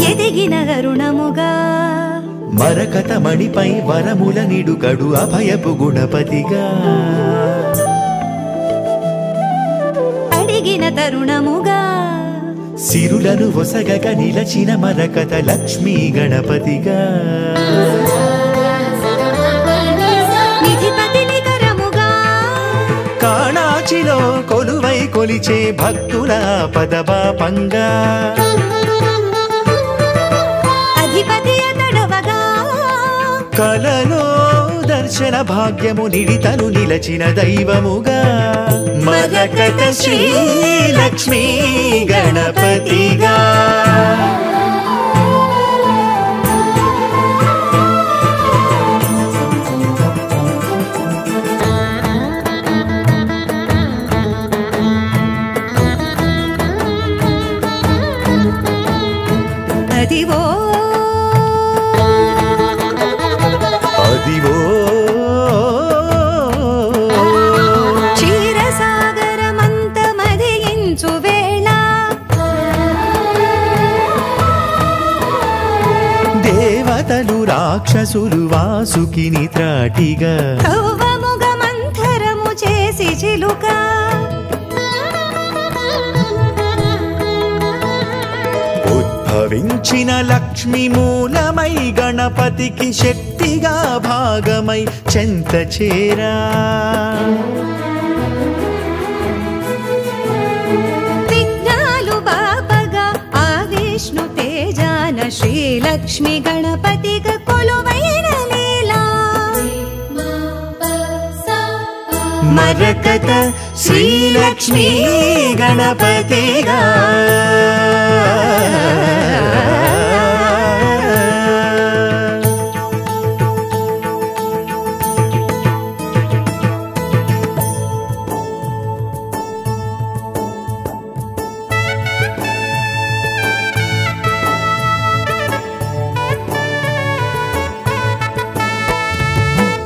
ఎదిగిన కరుణముగా మరకత మణిపై వరముల నిడుకడు అభయపు గుణపతిగా అడిగిన తరుణముగా సిరులను ఒసగక నిలచిన మరకత లక్ష్మీ గణపతిగా నిధిపతి నికరముగా కాణాచిలో కొలువై కొలిచే భక్తుల పదపాపంగా అధిపతి అతడవగా కలలో దర్శన భాగ్యము నిడితను నిలచిన దైవముగా మరకత శ్రీ లక్ష్మీ గణపతిగా అదివో అదివో క్షీరసాగరమంత మదియించు వేళ దేవతలు రాక్షసులు వాసుకిని త్రాటిగా కవ్వముగ మంథరము చేసి చిలుక ఉద్భవించిన లక్ష్మి మూలమై గణపతికి శక్తిగా భాగమై చెంత చేరా విఘ్నాలు బాపగా ఆ విష్ణు తేజాన శ్రీలక్ష్మి గణపతిగా కొలువైన లీలా మరకత శ్రీలక్ష్మీ గణపతిగా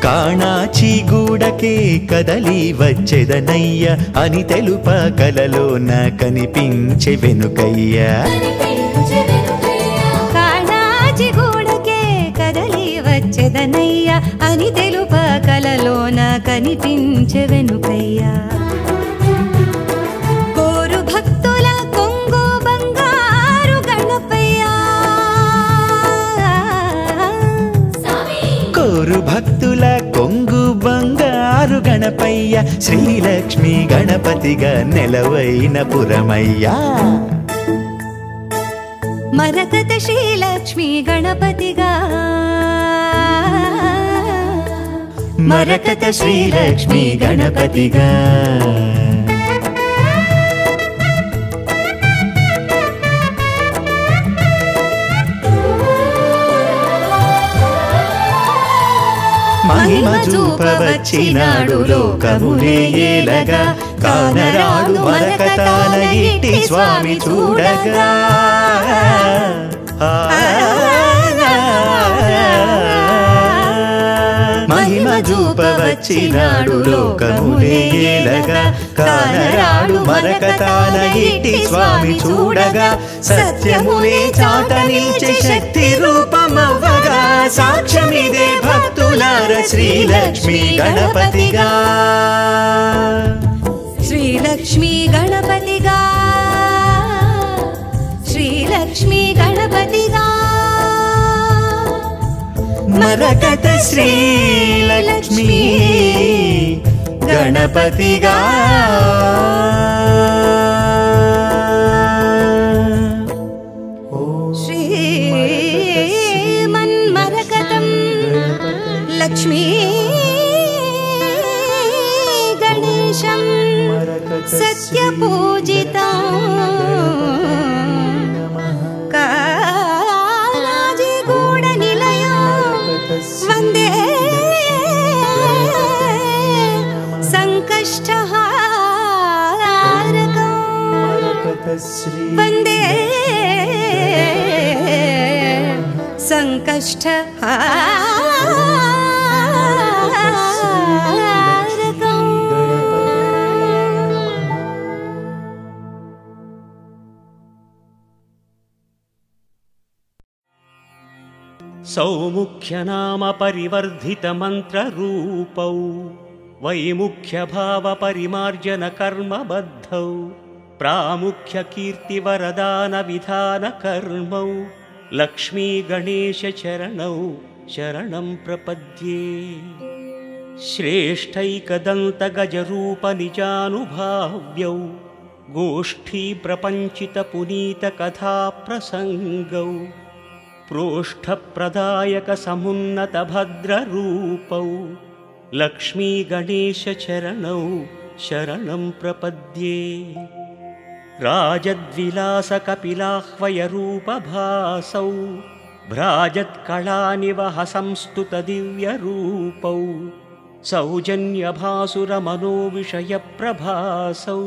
కాణాచి గూడకే కదలి వచ్చెదనయ్య అని తెలుప కలలోన కనిపించే వెనుకయ్య కాణాచి గూడకే కదలి వచ్చెదనయ్య అని తెలుప కలలోన కనిపించే వెనుకయ్య కోరు భక్తుల కొంగు బంగారు గణపయ్య కోరు భక్తుల కొంగు బంగారు గణపయ్య శ్రీలక్ష్మి గణపతిగా నెలవైన పురమయ్యా మరకత శ్రీలక్ష్మి గణపతిగా మరకత శ్రీలక్ష్మి గణపతిగా మహిమ చూపవచ్చినాడు లోకమునే ఏలగా కానరాడు మరకతాన ఇట్టి స్వామి చూడగా మహిమ చూపవచ్చినాడు లోకమునే ఏలగా కానరాడు మరకతాన ఇట్టి స్వామి చూడగా సత్యమునే చాట నిలిచే శక్తి రూపమవ్వగా సాక్ష్యమిదే భక్తులార శ్రీలక్ష్మి గణపతిగా శ్రీలక్ష్మి గణపతిగా శ్రీలక్ష్మి గణపతిగా మరకత శ్రీలక్ష్మి గణపతిగా శ్రీమన్మరకతం లక్ష్మీ గణేశం సత్యపూజితం కాళాజిగూడ నిలయం వందే సంకష్టహారకం వందే సంకష్టహారకం सौमुख्यनाम परिवर्धितमन्त्ररूपौ वैमुख्यभावपरिमार्जनकर्मबद्धौ प्रामुख्यकीर्तिवरदानविधानकर्मौ लक्ष्मीगणेशचरणौ शरणं प्रपद्ये। श्रेष्ठैकदन्तगजरूपनिजानुभाव्यौ गोष्ठीप्रपञ्चितपुनीतकथाप्रसङ्गौ प्रोष्ठप्रदायकसमुन्नतभद्ररूपौ लक्ष्मीगणेशचरणौ शरणं प्रपद्ये। राजद्विलासकपिलाह्वयरूपभासौ भ्राजत्कलानिवहसंस्तुतदिव्यरूपौ सौजन्यभासुरमनोविषयप्रभासौ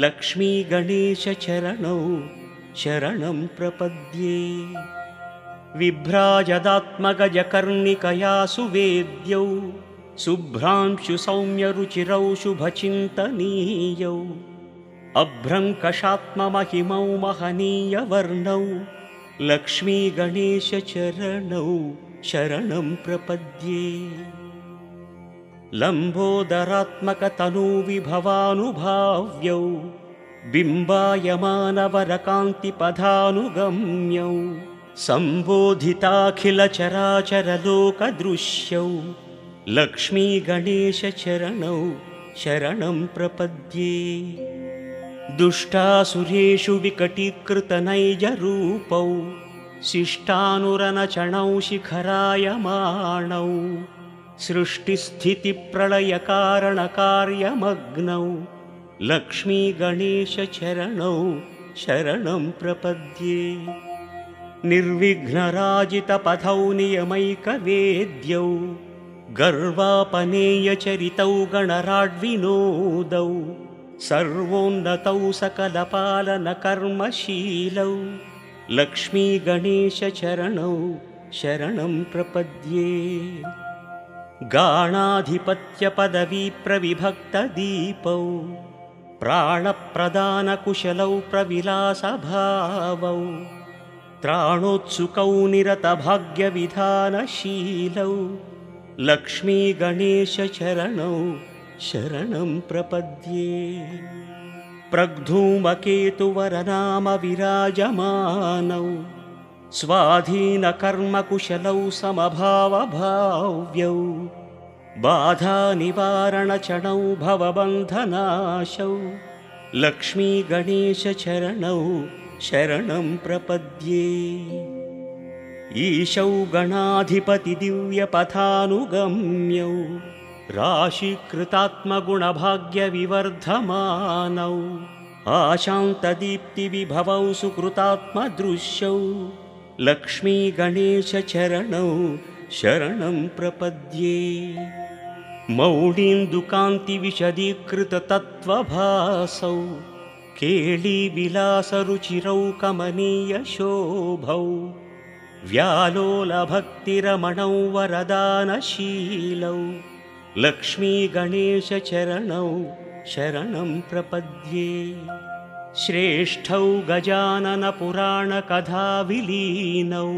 लक्ष्मीगणेशचरणौ शरणं प्रपद्ये। विभ्राजदात्मगजकर्णिकया सुवेद्यौ शुभ्रांशुसौम्यरुचिरौ शुभचिन्तनीयौ अभ्रङ्कषात्ममहिमौ महनीयवर्णौ लक्ष्मीगणेशचरणौ शरणं प्रपद्ये। लम्बोदरात्मकतनूविभवानुभाव्यौ बिम्बायमानवरकान्तिपदानुगम्यौ सम्बोधिताखिलचराचरलोकदृश्यौ लक्ष्मीगणेशचरणौ शरणं प्रपद्ये। दुष्टासुरेषु विकटीकृतनैजरूपौ शिष्टानुरनचणौ शिखरायमाणौ सृष्टिस्थितिप्रलयकारणकार्यमग्नौ लक्ष्मीगणेशचरणौ शरणं प्रपद्ये। निर्विघ्नराजितपथौ नियमैकवेद्यौ गर्वापनेयचरितौ गणराड्विनोदौ सर्वोन्नतौ सकलपालनकर्मशीलौ लक्ष्मीगणेशचरणौ शरणं प्रपद्ये। गाणाधिपत्यपदवीप्रविभक्तदीपौ प्राणप्रदानकुशलौ प्रविलासभावौ त्राणोत्सुकौ निरतभाग्यविधानशीलौ लक्ष्मीगणेशचरणौ शरणं प्रपद्ये। प्रग्धूमकेतुवरनामविराजमानौ स्वाधीनकर्मकुशलौ समभावभाव्यौ बाधानिवारणचरणौ भवबन्धनाशौ लक्ष्मीगणेशचरणौ शरणं प्रपद्ये। ईशौ गणाधिपतिदिव्यपथानुगम्यौ राशीकृतात्मगुणभाग्यविवर्धमानौ आशान्तदीप्तिविभवौ सुकृतात्मदृश्यौ लक्ष्मीगणेशचरणौ शरणं प्रपद्ये। मौळीन्दुकान्तिविशदीकृततत्त्वभासौ केळीविलासरुचिरौ कमनीयशोभौ व्यालोलभक्तिरमणौ वरदानशीलौ लक्ष्मीगणेशचरणौ शरणं प्रपद्ये। श्रेष्ठौ गजाननपुराणकथाविलीनौ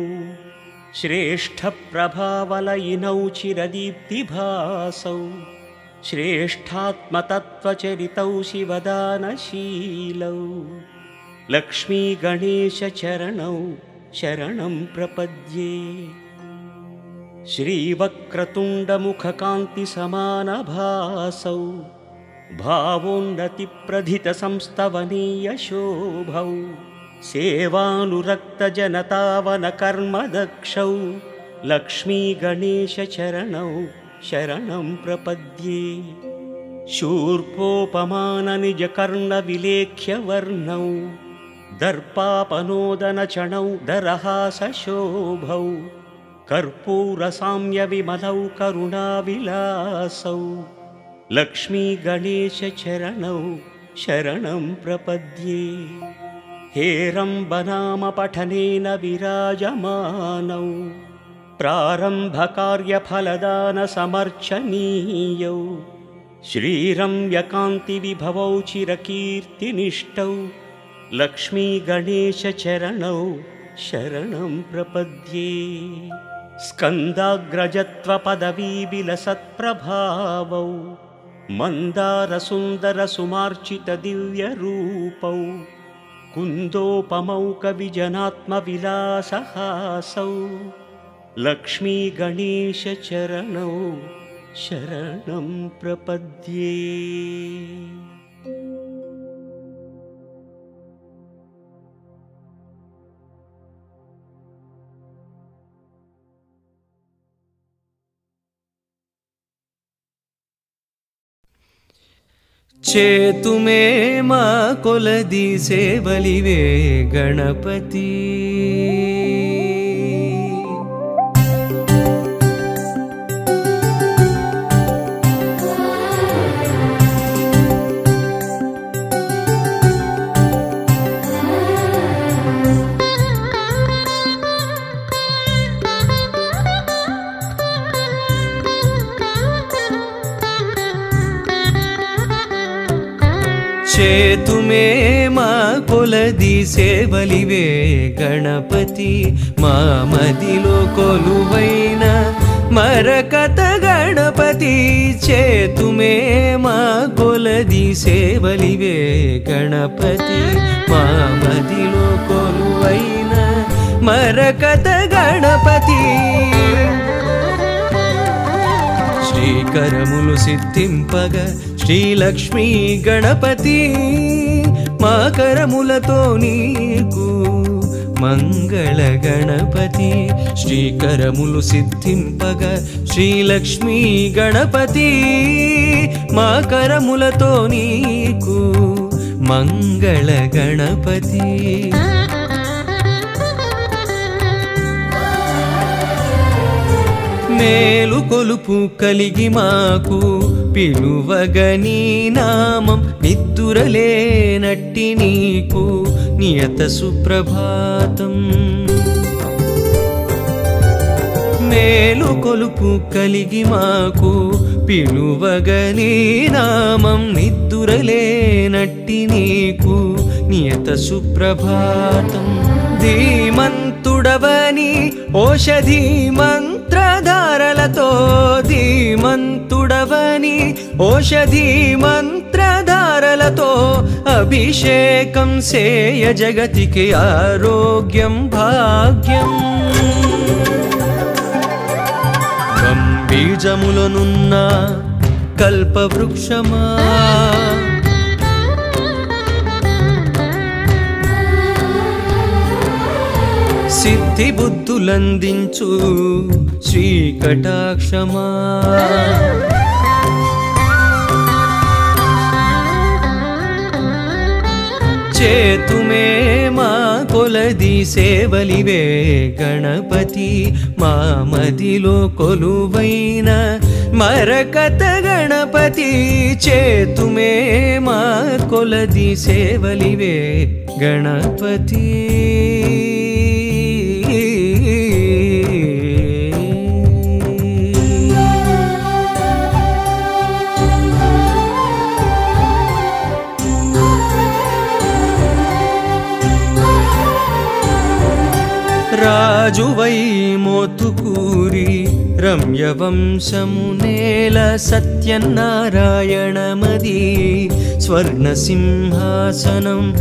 श्रेष्ठप्रभावलयिनौ चिरदीप्तिभासौ श्रेष्ठात्मतत्त्वचरितौ शिवदानशीलौ लक्ष्मीगणेशचरणौ शरणं प्रपद्ये। श्रीवक्रतुण्डमुखकान्तिसमानभासौ भावोन्नतिप्रधितसंस्तवनीयशोभौ सेवानुरक्तजनतावनकर्मदक्षौ लक्ष्मीगणेशचरणौ शरणं प्रपद्ये। शूर्पोपमाननिजकर्णविलेख्यवर्णौ दर्पापनोदनचणौ दरहासशोभौ कर्पूरसाम्यविमलौ करुणाविलासौ लक्ष्मीगणेशचरणौ शरणं प्रपद्ये। हेरम्बनामपठनेन विराजमानौ प्रारम्भकार्यफलदानसमर्चनीयौ श्रीरम्यकान्तिविभवौ चिरकीर्तिनिष्ठौ लक्ष्मीगणेशचरणौ శరణం ప్రపద్యే స్కందాగ్రజత్వపదవీవిలసత్ప్రభావౌ మందారసుందరసుమార్చితదివ్యరూపౌ కుందోపమౌ కవిజనాత్మవిలాసహాసౌ లక్ష్మీగణేశచరణౌ శరణం ప్రపద్యే. చేతుమే మా కొలది సేవలివే గణపతి. చేతుమే మా కొలది సేవలివే గణపతి. మా మదిలో కొలువైన మరకత గణపతి. చేతుమే మా కొలది సేవలివే గణపతి. మా మదిలో కొలువైన మరకత గణపతి. శ్రీకరములు సిద్ధింపగా శ్రీలక్ష్మీ గణపతి. మా కరములతో నీకు మంగళ గణపతి. శ్రీకరములు సిద్ధింపగా శ్రీలక్ష్మీ గణపతి. మా కరములతో నీకు మంగళ గణపతి. మేలు కొలుపు కలిగి మాకు పిలువగని నామం నిద్దురలేనట్టి నీకు నియత సుప్రభాతం. మేలు కొలుపు కలిగి మాకు పిలువగని నామం నిద్దురలేనట్టి నీకు నియత సుప్రభాతం. ధీమంతుడవని ఓషధి మంత్రధారలతో. ధీమంతుడవని ఓషధి మంత్రధారలతో అభిషేకం సేయ జగతికి ఆరోగ్యం భాగ్యం. బీజములనున్న కల్పవృక్షమా సిద్ధి బుద్ధులందించు శ్రీకటాక్షమా. చేతుమే మా కొలది సేవలివే గణపతి. మా మదిలో కొలువైన మరకత గణపతి. చేతుమే మా కొలది సేవలివే గణపతి. రాజువై మోతుకూరి రమ్యవంశమునేల సత్యనారాయణమది స్వర్ణసింహాసనం.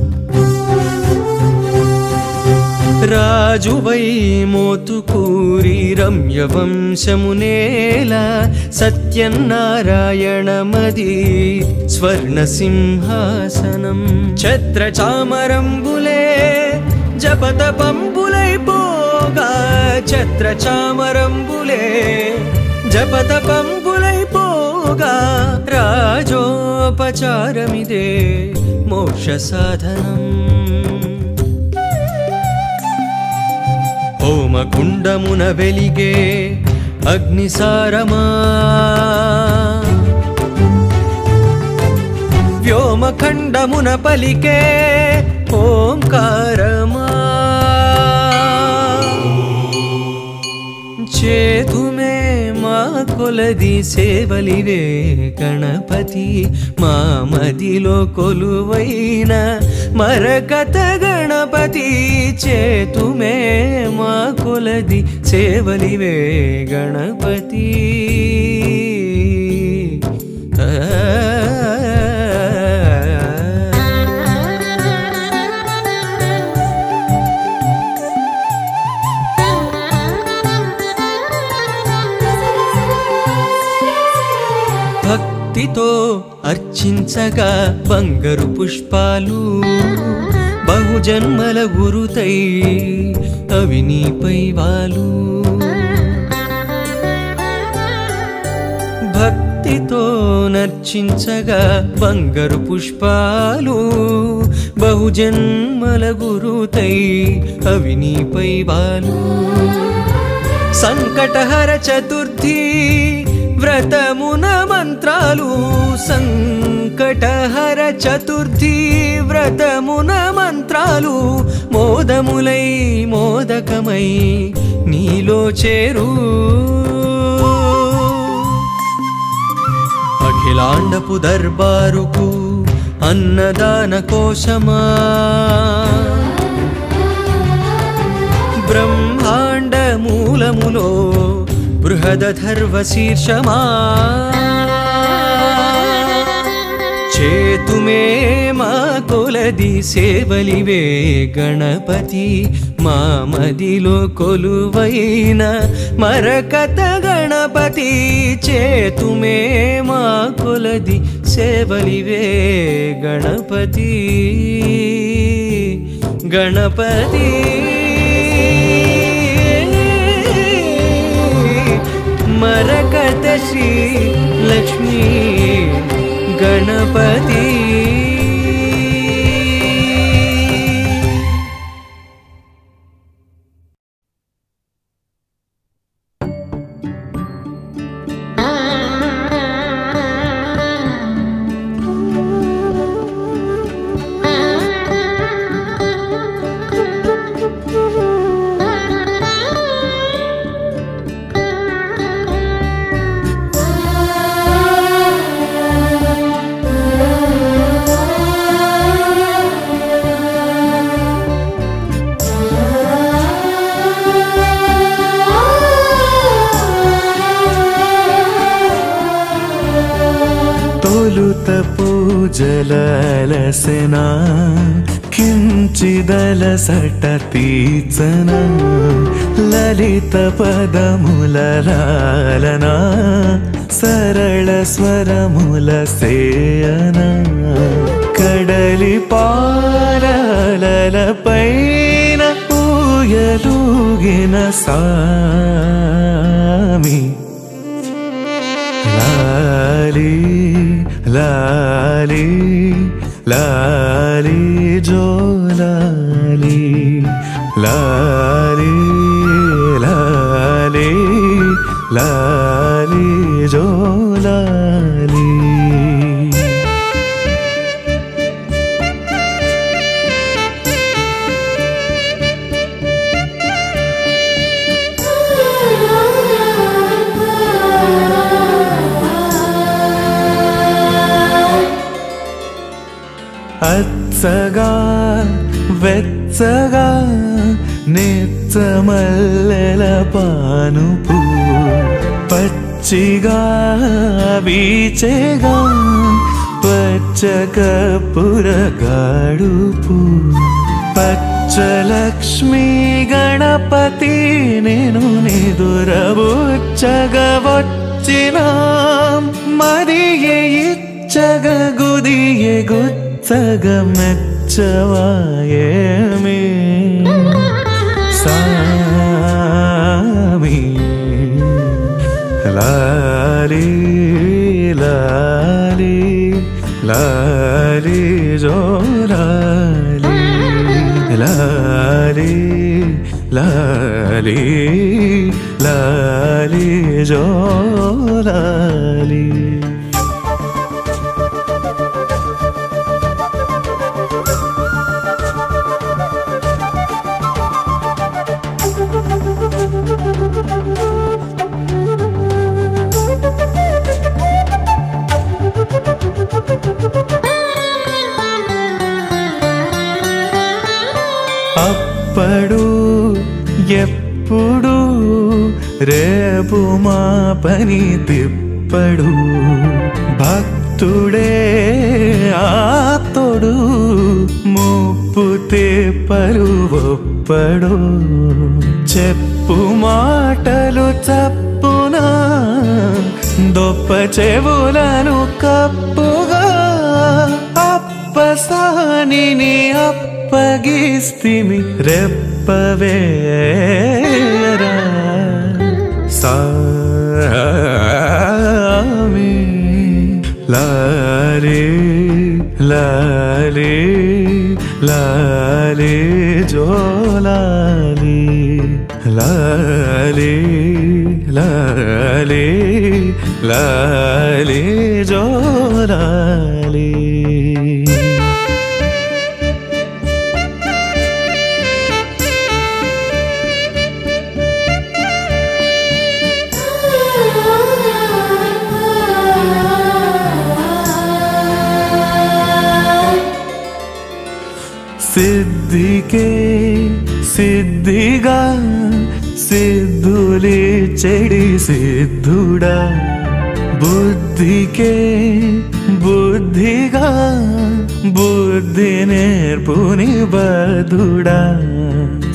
రాజువై మోతుకూరి రమ్యవంశమునేల సత్యనారాయణమది స్వర్ణసింహాసనం. ఛత్రచామరంబులే జపతపంబులైపోగా. ఛత్రచామరంబులే జపతపంబులైపోగా. రాజోపచారమిదే మోక్ష సాధనం. హోమకుండమున వెలిగే అగ్నిసారమా. వ్యోమఖండమున పలికే ఓంకారమా. చేతుమే మా కొలది సేవలివే గణపతి. మా మదిలో కొలువైన మరకత గణపతి. చేతుమే కొలది సేవలివే గణపతి భక్తితో అర్చించగా బంగారు పుష్పాలు బహుజన్మల గురుతై అవి నీపై వాలు భక్తితో నర్చించగా బంగారు పుష్పాలు బహుజన్మల గురుతై అవి నీపై వాలు సంకటహర చతుర్థి వ్రతమున మంత్రాలు సంకటహర చతుర్థి వ్రతమున మంత్రాలు మోదములై మోదకమై నీలో చేరు అఖిలాండపు దర్బారుకు అన్నదాన కోశమా బ్రహ్మాండ మూలములో బృహదధర్వ శీర్షమా చేతుమే మా కొలది సేవలివే గణపతి మా మదిలో కొలువైన మరకత గణపతి చేతుమే మా కొలది సేవలివే గణపతి గణపతి మరకత శ్రీ లక్ష్మీ గణపతి పూజలలసనా కించిదలసట తీర్చన లలిత పదముల లాలనా సరళ స్వరముల సేయన కడలి పారలల పైన ఊయలూగిన సామి లాలి లాలి లాలి జో లాలి లాలి లాలి లాలి జో లాలి అచ్చగా వెచ్చగా నెచ్చమల్లెల పానుపు పచ్చిగా వీచెగా పచ్చకపుర గాడుపు పచ్చలక్ష్మీ గణపతి నేను నిదురబుచ్చగా వచ్చిన మరియే ఇచ్చగ గుదియే సగమెచ్చవాయేమే సామి లాలి లాలి లాలి జో లాలి లాలి లాలి లాలి జో లాలి అప్పుడు ఇప్పుడు రేపు మా పని తిప్పడు భక్తుడే ఆప్తుడు ముప్పు తిప్పలు ఒప్పడు చెప్పు మాటలు చప్పున దొప్ప చెవులను కప్పుగా అప్పసానిని అప్పగిస్తిమి రెప్పవేరా సామి లాలే లాలే లాలే జోలాలి లాలే లాలే లాలే జోలాలి సిద్ధికే సిద్ధిగా సిద్ధులే చెడి సిద్ధుడా బుద్ధికే బుద్ధిగా బుద్ధి నేర్పుని బదుడా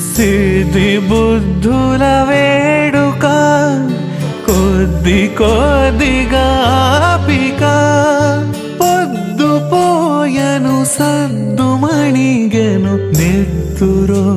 సిద్ధి బుద్ధుల వేడుక కొద్ది కొద్దిగా పిక పొద్దుపోయను సద్దుమణిగెను నెత్తురోవరా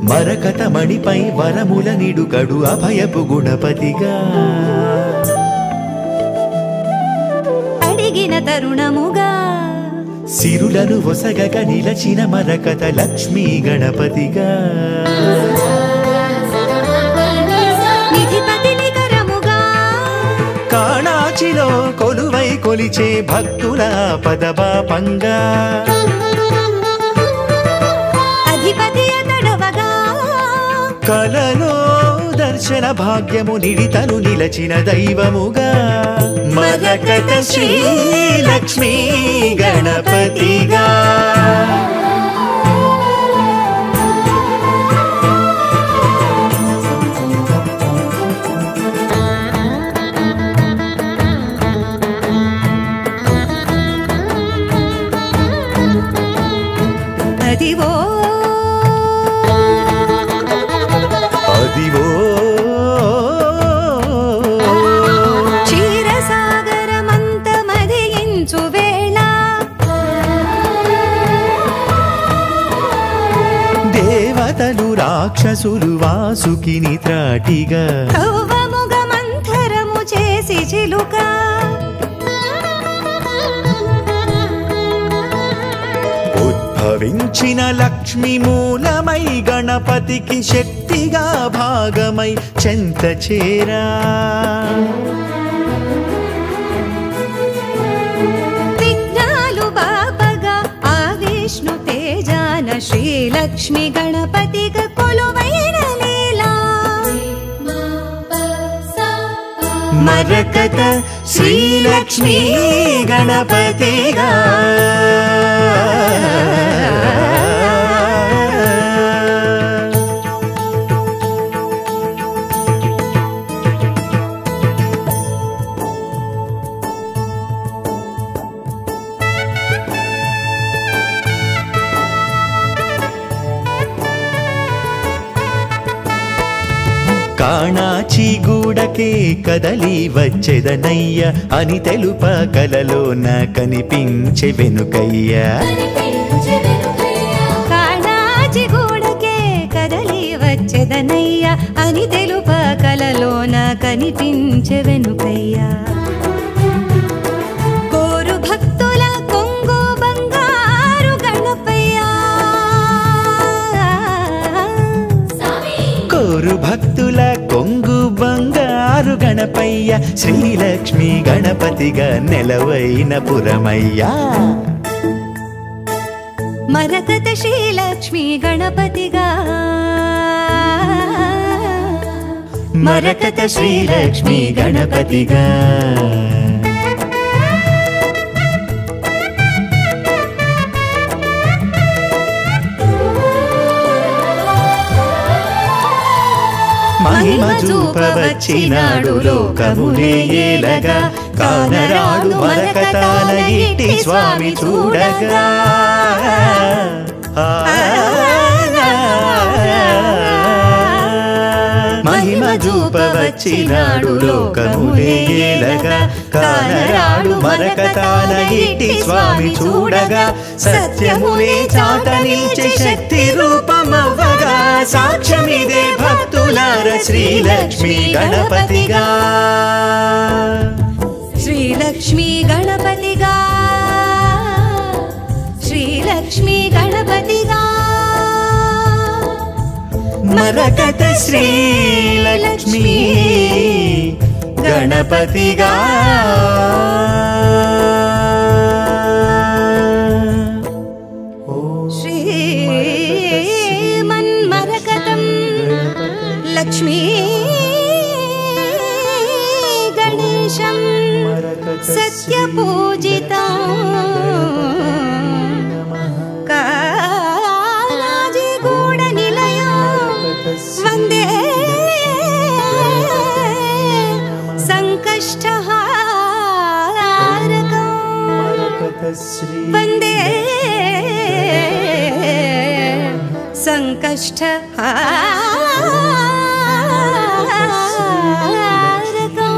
మరకత మణిపై వరముల నిడుకడు అభయపు గుణపతిగా అడిగిన తరుణముగా సిరులను ఒసగక నిలచిన మరకత లక్ష్మీ గణపతిగా నిధిపతి నికరముగా కాణాచిలో కొలువై కొలిచే భక్తుల పదబాపంగా కలలో దర్శన భాగ్యము నిడితను నిలచిన దైవముగా మరకత శ్రీ లక్ష్మీ గణపతిగా అదివో అదివో క్షీరసాగరమంత మదియించు వేళ దేవతలు రాక్షసులు వాసుకిని త్రాటిగా కవ్వముగ మంథరము చేసి చిలుక ఉద్భవించిన లక్ష్మి మూలమై గణపతికి శక్తిగా భాగమై చెంత చేరా విఘ్నాలు బాపగా ఆ విష్ణు తేజాన శ్రీలక్ష్మి గణపతిగా కొలువైన లీలా మరకత శ్రీలక్ష్మీ గణపతిగా కాణాచి గూడకే కదలి వచ్చెదనయ్య అని తెలుప కలలోన కనిపించే వెనుకయ్య కాణాచి గూడకే కదలి వచ్చెదనయ్య వెనుకయ్య అని తెలుప కలలోన కనిపించే వెనుకయ్య కోరు భక్తుల కొంగు బంగారు గణపయ్య కోరు భక్తుల కొంగు బంగారు గణపయ్య శ్రీలక్ష్మి గణపతిగా నెలవైన పురమయ్యా మరకత శ్రీలక్ష్మి గణపతిగా మరకత శ్రీలక్ష్మి గణపతిగా మహిమ చూపవచ్చినాడు లోకమునే ఏలగా కానరాడు మరకతాల ఇట్టి స్వామి చూడగా మహిమ చూపవచ్చినాడు లోకమునే ఏలగా కానరాడు మరకతాల ఇట్టి స్వామి చూడగా సత్యమునే చాట నిలిచే శక్తి రూపమవ్వగా సాక్ష్యమిదే భక్తులార శ్రీలక్ష్మి గణపతిగా శ్రీలక్ష్మి గణపతిగా శ్రీలక్ష్మి గణపతిగా మరకత శ్రీలక్ష్మి గణపతిగా శ్రీమన్మరకతం లక్ష్మీ గణేశం సత్యపూజితం కాళాజిగూడ నిలయం వందే సంకష్టహారకం వందే సంకష్టహారకం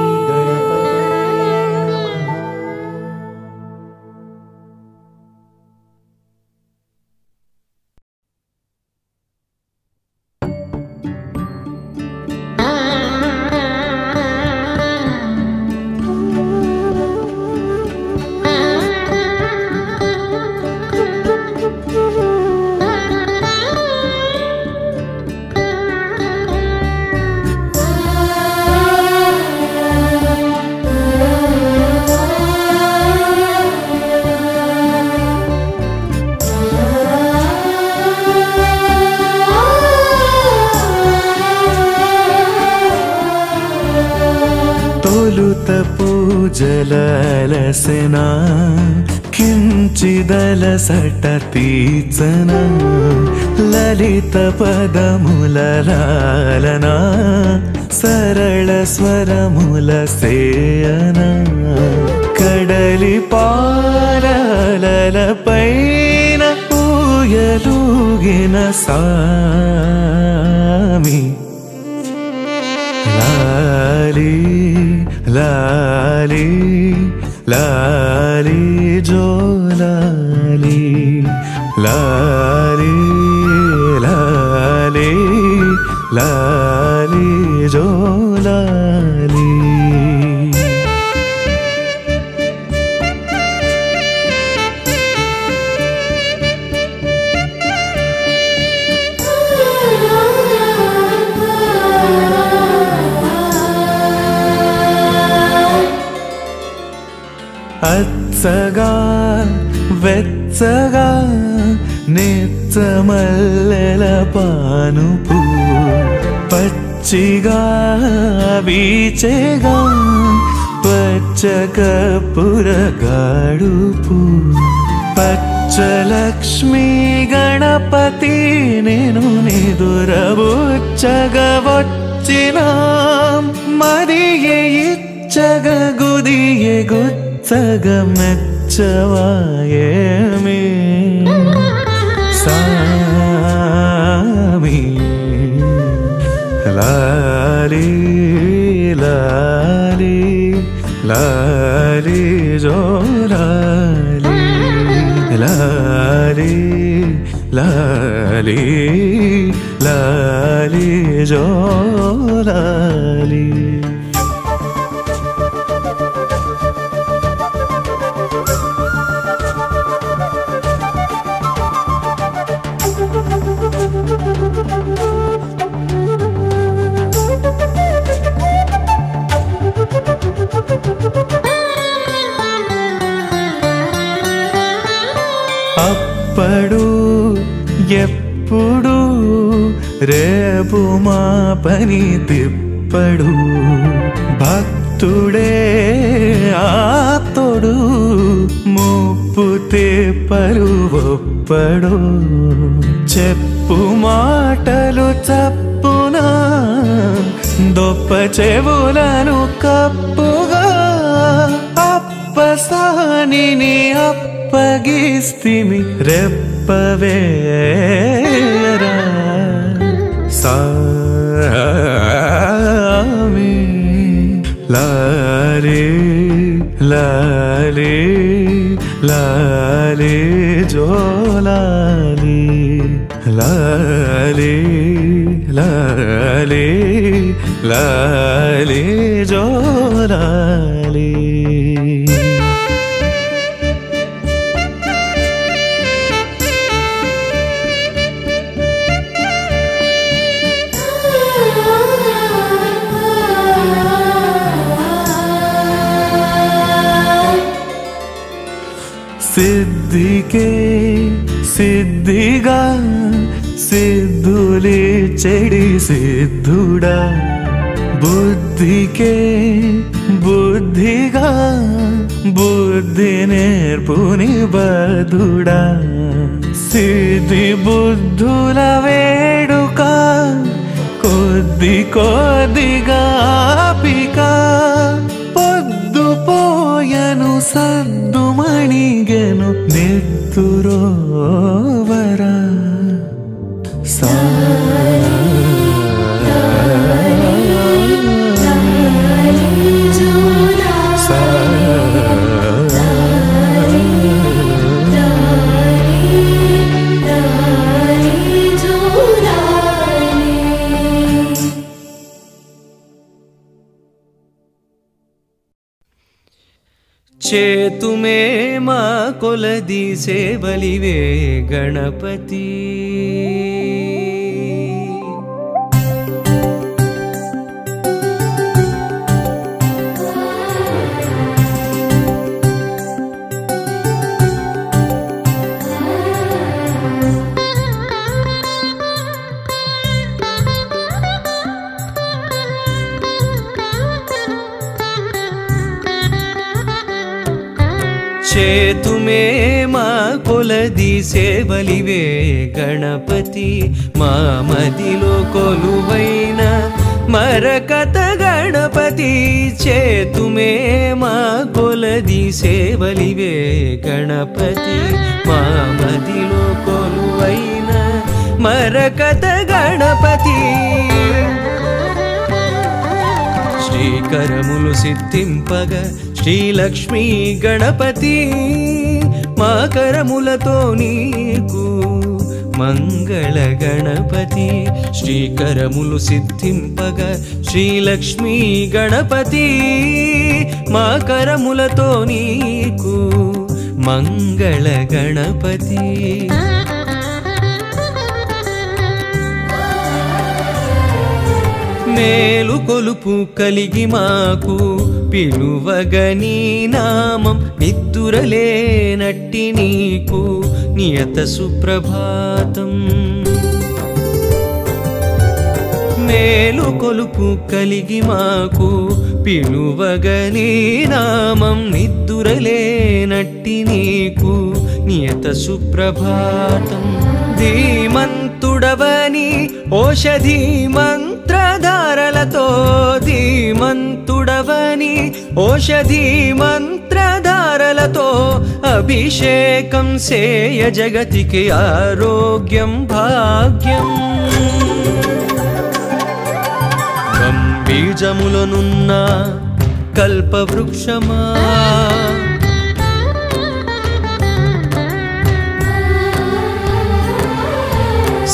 తొలుత పూజలలసెనా కించిదలసట తీర్చన లలిత పదములలాలనా సరళ స్వరముల సేయన కడలి పాలలపైన ఊయలూగిన సామి లాలి లాలి లాలి జో లాలి లాలి లాలి లాలి జో లాలి అచ్చగా వెచ్చగా నెచ్చమల్లెల పానుపు పచ్చిగా వీచెగా పచ్చకపురగాడుపు పచ్చలక్ష్మి గణపతి నేను నిదురబుచ్చగా వచ్చిన మరియే ఇచ్చగ గుదియే గుచ్చగ మెచ్చవాయేమి సామి లాలి లాలి లాలి జో లాలి లాలి లాలి లాలి లాలి జో లాలి. అప్పుడు ఎప్పుడు రేపు మా పని తిప్పడు భక్తుడే ఆప్తుడు ముప్పు తిప్పలు ఒప్పడు చెప్పు మాటలు చప్పున దొప్ప చెవులను కప్పుగా అప్పసానిని అప్పగిస్తిమి రెప్పవేరా సామి లాలి లాలి లాలి జో లాలి లాలి లాలి లాలి జో లాలి. సిద్ధికే సిద్ధిగా సిద్ధులే చెడి సిద్ధుడా బుద్ధికే బుద్ధిగా బుద్ధి నేర్పుని బదుడా సిద్ధి బుద్ధుల వేడుక కొద్ది కొద్దిగా పిక పొద్దు పోయను సద్దు మణిగెను నెత్తురోవరా సా చేతుమే మా కొలది సేవలివే గణపతి చేతుమే మా కొలది సేవలివే గణపతి మా మదిలో కొలువైన మరకత గణపతి చేతుమే మా కొలది సేవలివే గణపతి మా మదిలో కొలువైన మరకత గణపతి శ్రీకరములు సిద్ధింపగ శ్రీలక్ష్మీ గణపతి మా కరములతో నీకు మంగళ గణపతి శ్రీకరములు సిద్ధింపగ శ్రీలక్ష్మీ గణపతి మా కరములతో నీకు మంగళ గణపతి మేలు కొలుపు కలిగి మాకు పిలువగని నామం నిద్దురలేనట్టి నీకు నియత సుప్రభాతం మేలు కొలుపు కలిగి మాకు పిలువగని నామం నిద్దురలేనట్టి నీకు నియత సుప్రభాతం ధీమంతుడవని ఓషధి మంత్రధారలతో ధీమంతుడవని ఓషధి మంత్రధారలతో అభిషేకం సేయ జగతికి ఆరోగ్యం భాగ్యం బీజములనున్న కల్పవృక్షమా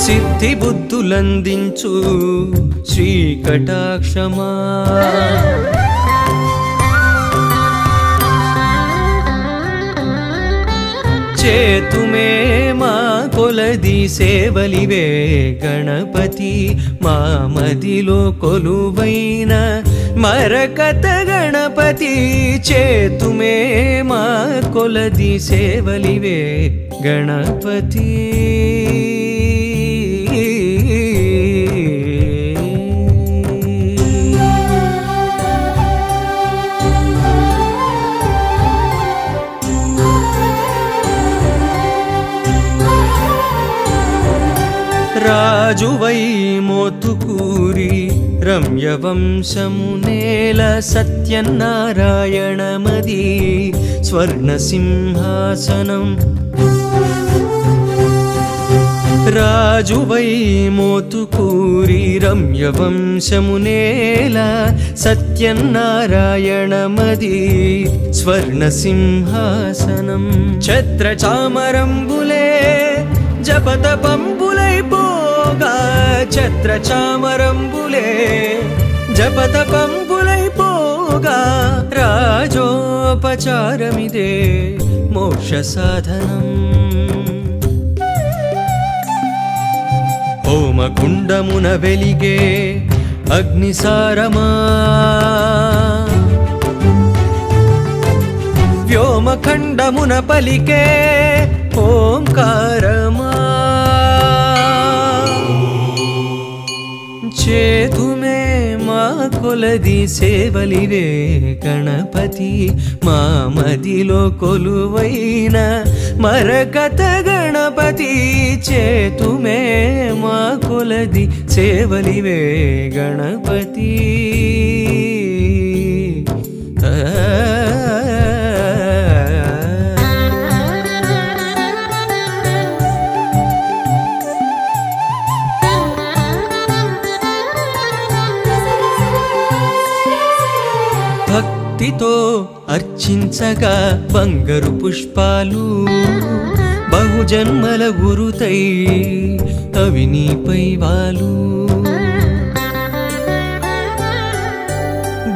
సిద్ధి బుద్ధులందించు శ్రీకటాక్షమా చేతుమే మా కొలది సేవలివే గణపతి మా మదిలో కొలువైన మరకత గణపతి చేతుమే మా కొలది సేవలివే గణపతి రాజువై మోతుకూరి రమ్యవంశమునేల సత్యనారాయణమది స్వర్ణసింహాసనం రాజువై మోతుకూరి రమ్యవంశమునేల సత్యనారాయణమది స్వర్ణసింహాసనం ఛత్రచామరంబులే జపతపంబులై పోగా ఛత్రచామరంబులే జపతపంబులై పోగా రాజోపచారమిదే మోక్ష సాధనం హోమకుండమున వెలిగే అగ్నిసారమా వ్యోమఖండమున పలికే ఓంకారమా చేతుమే మా కొలది సేవలివే గణపతి మా మదిలో కొలువైన మరకత గణపతి చేతుమే మా కొలది సేవలివే గణపతి భక్తితో అర్చించగా బంగారు పుష్పాలు బహుజన్మల గురుతై అవి నీపై వాలు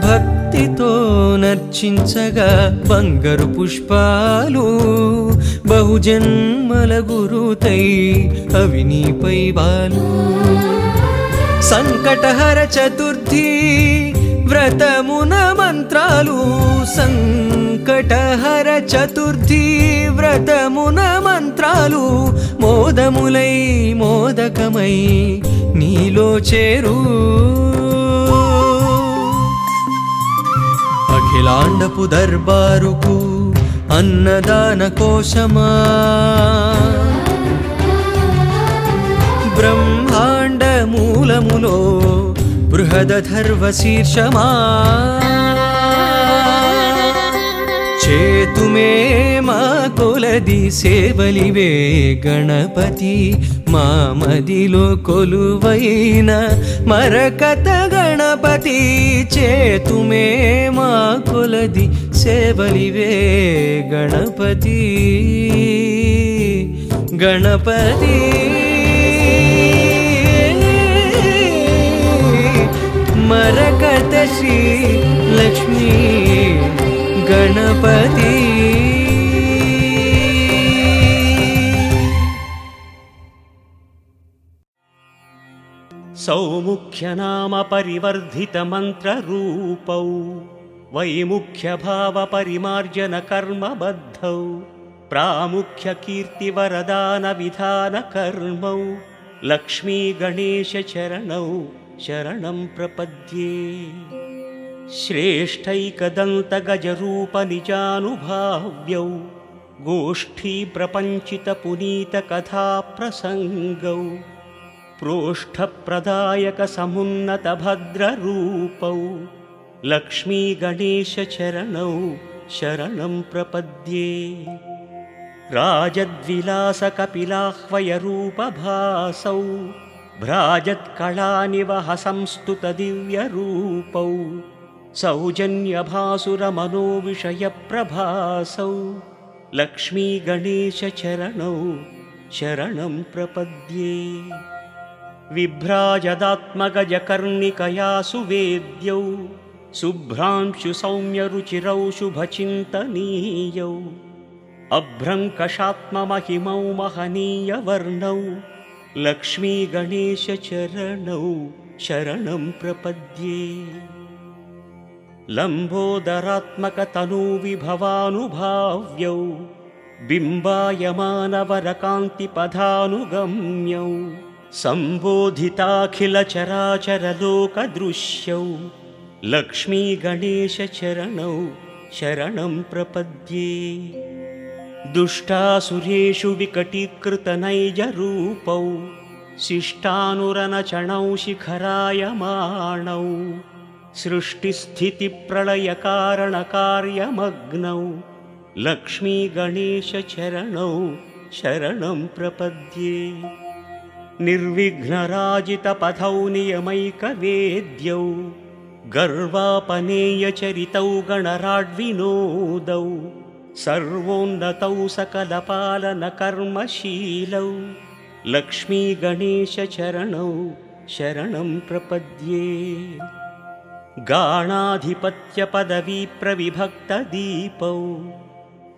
భక్తితో నర్చించగా బంగారు పుష్పాలు బహుజన్మల గురుతై అవి నీపై వాలు సంకటహర చతుర్థి వ్రతమున మంత్రాలు సంకటహర చతుర్థి వ్రతమున మంత్రాలు మోదములై మోదకమై నీలో చేరు అఖిలాండపు దర్బారుకు అన్నదాన కోశమా బ్రహ్మాండ మూలములో బృహదధర్వ శీర్షమా చేతుమే మా కొలది సేవలివే గణపతి మా మదిలో కొలువైన మరకత గణపతి చేతుమే మా కొలది సేవలివే గణపతి గణపతి మరకత శ్రీ లక్ష్మీ గణపతి సౌముఖ్యనామ పరివర్ధిత మంత్రరూపౌ వైముఖ్య భావ పరిమార్జన కర్మబద్ధౌ ప్రాముఖ్య కీర్తి వరదాన విధాన కర్మౌ లక్ష్మీ గణేశ చరణౌ శరణం ప్రపద్యే శ్రేష్టైకదంత గజరూప నిజానుభావ్యౌ గోష్ఠీ ప్రపంచిత పునీత కథా ప్రసంగౌ ప్రోష్ఠ ప్రదాయక సమున్నత భద్రరూపౌ లక్ష్మీ గణేశ చరణౌ శరణం ప్రపద్యే రాజద్విలాస కపిలాహ్వయ రూపభాసౌ భ్రాజత్కళానివహ సంస్తుత దివ్యరూపౌ సౌజన్యభాసుర మనోవిషయ ప్రభాసౌ లక్ష్మీ గణేశ చరణౌ శరణం ప్రపద్యే विभ्राजदात्मगजकर्णिकया सुवेद्यौ शुभ्रांशुसौम्यरुचिरौ शुभचिन्तनीयौ अभ्रङ्कषात्ममहिमौ महनीयवर्णौ लक्ष्मीगणेशचरणौ शरणं प्रपद्ये। लम्बोदरात्मकतनूविभवानुभाव्यौ बिम्बायमानवरकान्तिपदानुगम्यौ सम्बोधिताखिलचराचरलोकदृश्यौ लक्ष्मीगणेशचरणौ शरणं प्रपद्ये। दुष्टासुरेषु विकटीकृतनैजरूपौ शिष्टानुरनचणौ शिखरायमाणौ सृष्टिस्थितिप्रलयकारणकार्यमग्नौ लक्ष्मीगणेशचरणौ शरणं प्रपद्ये। निर्विघ्नराजितपथौ नियमैकवेद्यौ गर्वापनेयचरितौ गणराड्विनोदौ सर्वोन्नतौ सकलपालनकर्मशीलौ लक्ष्मीगणेशचरणौ शरणं प्रपद्ये। गाणाधिपत्यपदवीप्रविभक्तदीपौ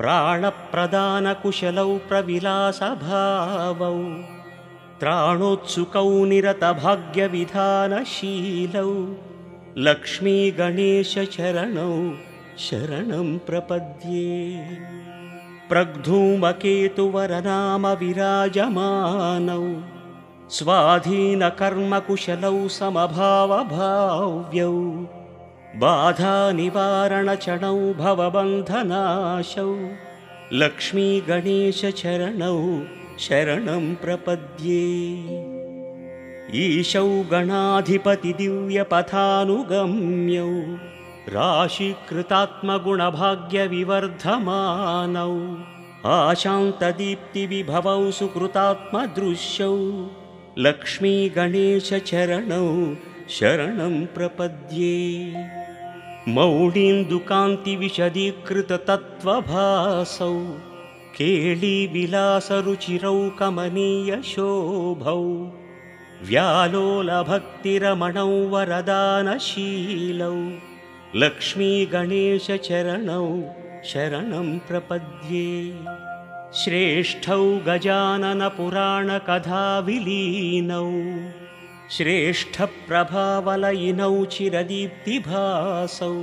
प्राणप्रदानकुशलौ प्रविलासभावौ त्राणोत्सुकौ निरतभाग्यविधानशीलौ लक्ष्मीगणेशचरणौ शरणं प्रपद्ये। प्रग्धूमकेतुवरनामविराजमानौ स्वाधीनकर्मकुशलौ समभावभाव्यौ बाधानिवारणचरणौ भवबन्धनाशौ लक्ष्मीगणेशचरणौ शरणं प्रपद्ये। ईशौ गणाधिपतिदिव्यपथानुगम्यौ राशीकृतात्मगुणभाग्यविवर्धमानौ आशान्तदीप्तिविभवौ सुकृतात्मदृश्यौ लक्ष्मीगणेशचरणौ शरणं प्रपद्ये। मौळीन्दुकान्तिविशदीकृततत्त्वभासौ केळीविलासरुचिरौ कमनीयशोभौ व्यालोलभक्तिरमणौ वरदानशीलौ लक्ष्मीगणेशचरणौ शरणं प्रपद्ये। श्रेष्ठौ गजाननपुराणकथाविलीनौ श्रेष्ठप्रभावलयिनौ चिरदीप्तिभासौ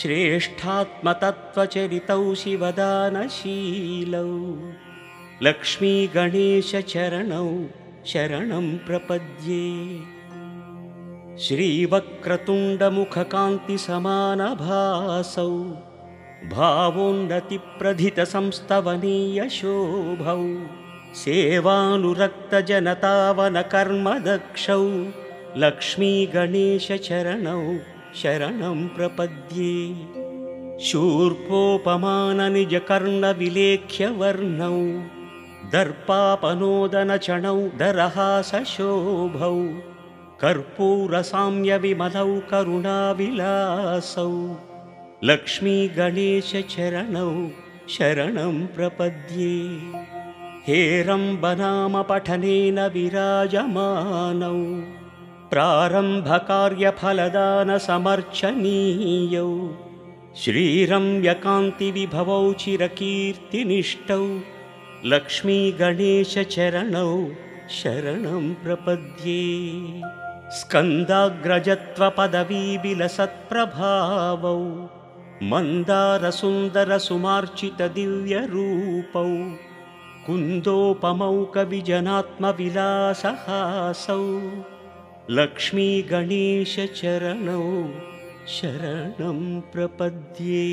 श्रेष्ठात्मतत्त्वचरितौ शिवदानशीलौ लक्ष्मीगणेशचरणौ शरणं प्रपद्ये। श्रीवक्रतुण्डमुखकान्तिसमानभासौ भावोन्नतिप्रथितसंस्तवनीयशोभौ सेवानुरक्तजनतावनकर्मदक्षौ लक्ष्मीगणेशचरणौ शरणं प्रपद्ये। शूर्पोपमाननिजकर्णविलेख्यवर्णौ दर्पापनोदनचणौ दरहासशोभौ कर्पूरसाम्यविमलौ करुणाविलासौ लक्ष्मीगणेशचरणौ शरणं प्रपद्ये। हेरम्बनामपठनेन विराजमानौ प्रारम्भकार्यफलदानसमर्चनीयौ श्रीरम्यकान्तिविभवौ चिरकीर्तिनिष्ठौ लक्ष्मीगणेशचरणौ शरणं प्रपद्ये। स्कन्दाग्रजत्वपदवीविलसत्प्रभावौ मन्दारसुन्दरसुमार्चितदिव्यरूपौ कुन्दोपमौ कविजनात्मविलासहासौ लक्ष्मीगणेशचरणौ शरणं प्रपद्ये।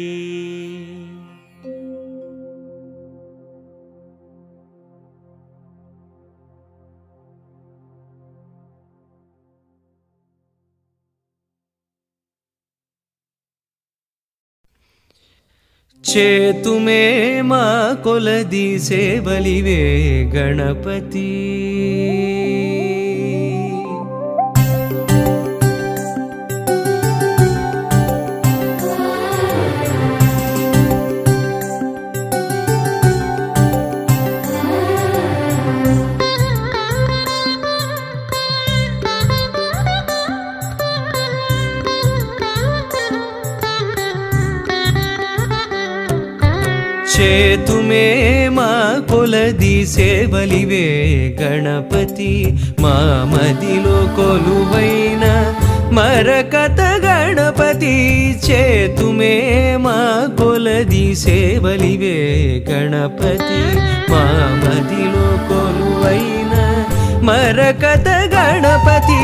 చేతుమే మా కొలది సేవలివే గణపతి చేతుమే మా కొలది సేవలివే గణపతి మా మదిలో కొలువైన మరకత గణపతి చేతుమే మా కొలది సేవలివే గణపతి మా మదిలో కొలువైన మరకత గణపతి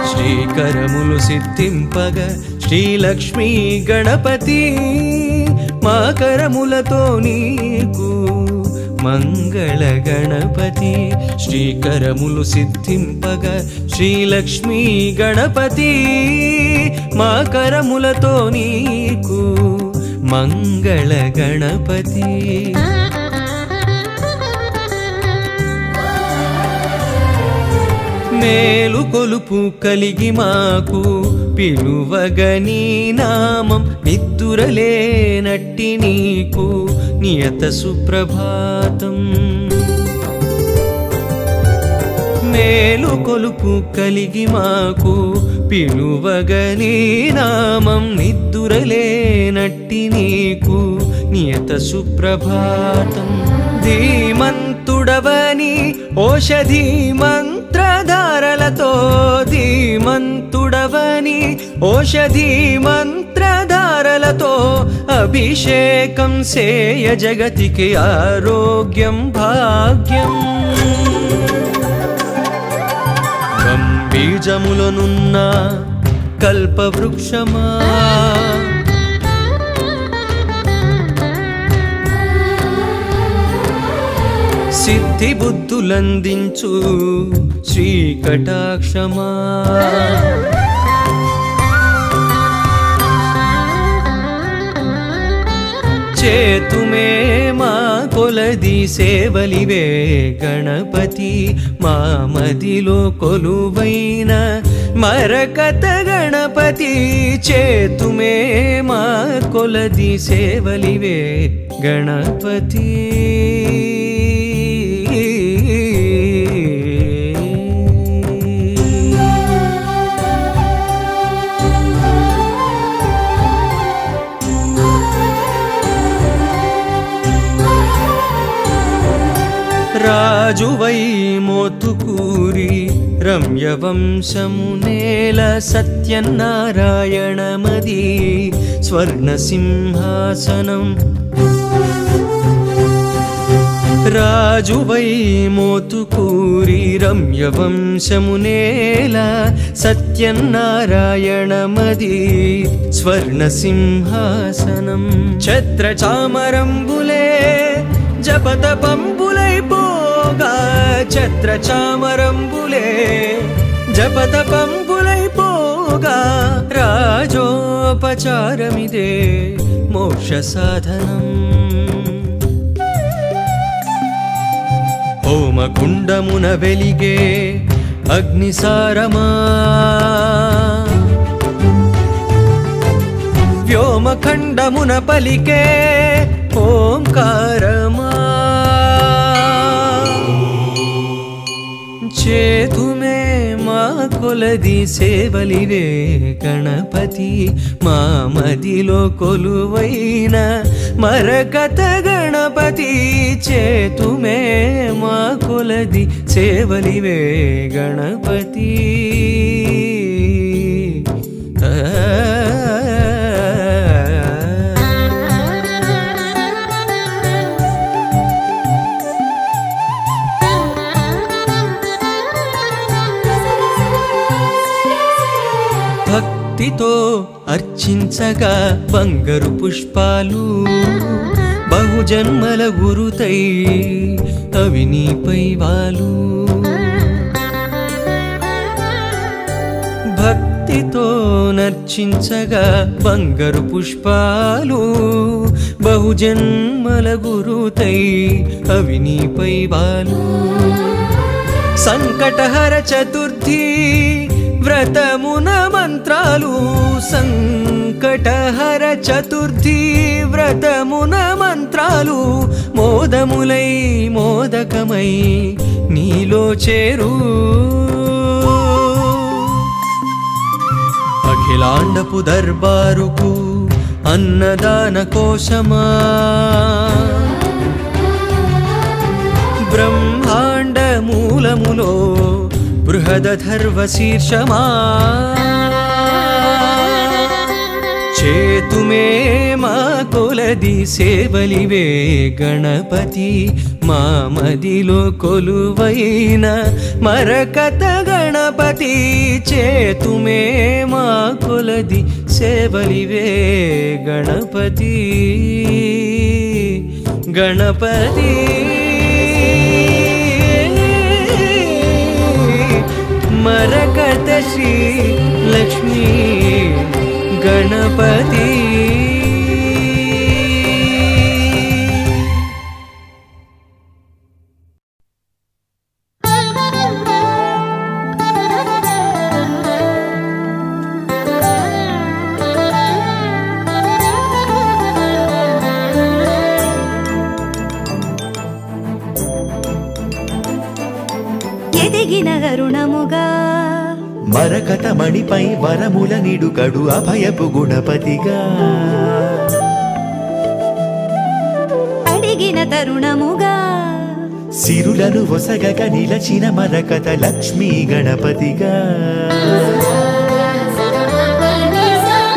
శ్రీకరములు సిద్ధింపగ శ్రీలక్ష్మీ గణపతి మా కరములతో నీకు మంగళ గణపతి శ్రీకరములు సిద్ధింపగ శ్రీలక్ష్మీ గణపతి మా కరములతో నీకు మంగళ గణపతి మేలు కొలుపు కలిగి మాకు పిలువగని నామం నిద్దురలేనట్టి నీకు నియత సుప్రభాతం మేలు కొలుపు కలిగి మాకు పిలువగని నామం నిద్దురలేనట్టి నీకు నియత సుప్రభాతం ధీమంతుడవని ఓషధి మంత్రధారలతో ధీమంతుడవని ఓషధి మంత్రధారలతో అభిషేకం సేయ జగతికి ఆరోగ్యం భాగ్యం బీజములనున్న కల్పవృక్షమా సిద్ధి బుద్ధులందించు శ్రీకటాక్షమా చేతుమే మా కొలది సేవలివే గణపతి మా మదిలో కొలువైన మరకత గణపతి చేతుమే మా కొలది సేవలివే గణపతి రాజువై మోతుకూరి రమ్యవంశమునేల సత్యనారాయణమది స్వర్ణసింహాసనం రాజువై మోతుకూరి రమ్యవంశమునేల సత్యనారాయణమది స్వర్ణసింహాసనం ఛత్రచామరంబులే జపతపంబులై పోగా ఛత్రచామరంబులే జపతపంబులై పోగా రాజోపచారమిదే మోక్ష సాధనం హోమకుండమున వెలిగే అగ్నిసారమా వ్యోమఖండమున పలికే ఓంకారమా చేతుమే మా కొలది సేవలివే గణపతి మా మదిలో కొలువైన మరకత గణపతి చేతుమే మా కొలది సేవలివే గణపతి భక్తితో అర్చించగా బంగారు పుష్పాలు బహుజన్మల గురుతై అవి నీపై వాలు భక్తితో నర్చించగా బంగారు పుష్పాలు బహుజన్మల గురుతై అవి నీపై వాలు సంకటహర చతుర్థి వ్రతమున మంత్రాలు సంకటహర చతుర్థి వ్రతమున మంత్రాలు మోదములై మోదకమై నీలో చేరు అఖిలాండపు దర్బారుకు అన్నదాన కోశమా బ్రహ్మాండ మూలములో బృహదధర్వ శీర్షమా చేతుమే మా కొలది సేవలివే గణపతి మా మదిలో కొలువైన మరకత గణపతి చేతుమే మా కొలది సేవలివే గణపతి గణపతి మరకత శ్రీ లక్ష్మీ గణపతి ఎదిగిన అరుణముగా మరకత మణిపై వరముల నిడుకడు అభయపు గుణపతిగా అడిగిన తరుణముగా సిరులను ఒసగక నిలచిన మరకత లక్ష్మీ గణపతిగా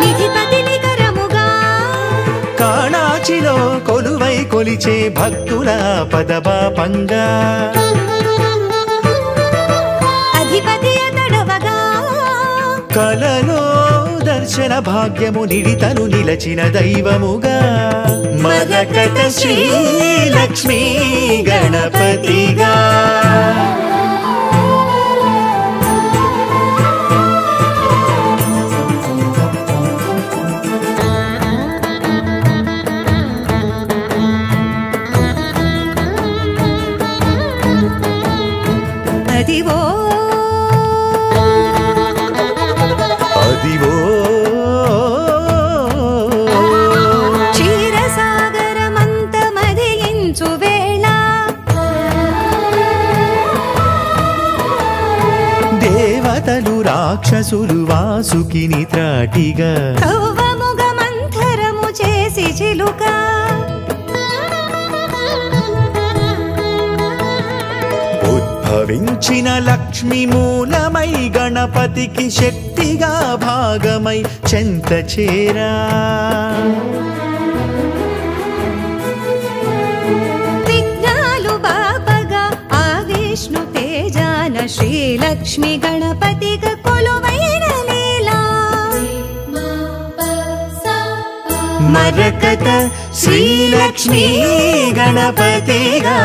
నిధిపతి నికరముగా కాణాచిలో కొలువై కొలిచే భక్తుల పదబాపంగా అధిపతి అతడవగా కలలో దర్శన భాగ్యము నిడితను నిలచిన దైవముగా మరకత శ్రీ లక్ష్మీ గణపతిగా అదివో అదివో క్షీరసాగరమంత మదియించు వేళ దేవతలు రాక్షసులు వాసుకిని త్రాటిగా కవ్వముగ మంథరము చేసి చిలుక ఉద్భవించిన లక్ష్మి మూలమై గణపతికి శక్తిగా భాగమై చెంత చేరా విఘ్నాలు బాపగా ఆ విష్ణు తేజాన శ్రీలక్ష్మి గణపతిగా కొలువైన లీలా మరకత శ్రీలక్ష్మీ గణపతిగా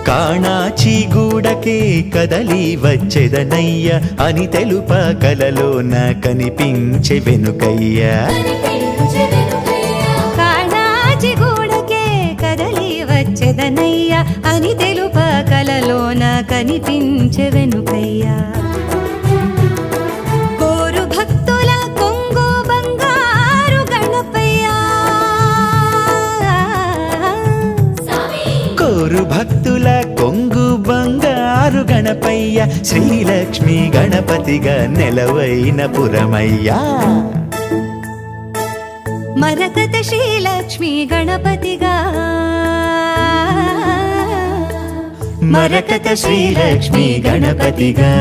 కాణాచి గూడకే కదలి వచ్చెదనయ్య అని తెలుప కలలోన కనిపించే వెనుకయ్య కాణాచి గూడకే కదలి వచ్చెదనయ్య అని తెలుప కలలోన కనిపించే వెనుకయ్య కోరు భక్తుల కొంగు బంగారు గణపయ్య కోరు భక్తుల కొంగు బంగారు గణపయ్య శ్రీలక్ష్మి గణపతిగా నెలవైన పురమయ్యా మరకత శ్రీలక్ష్మి గణపతిగా మరకత శ్రీలక్ష్మి గణపతిగా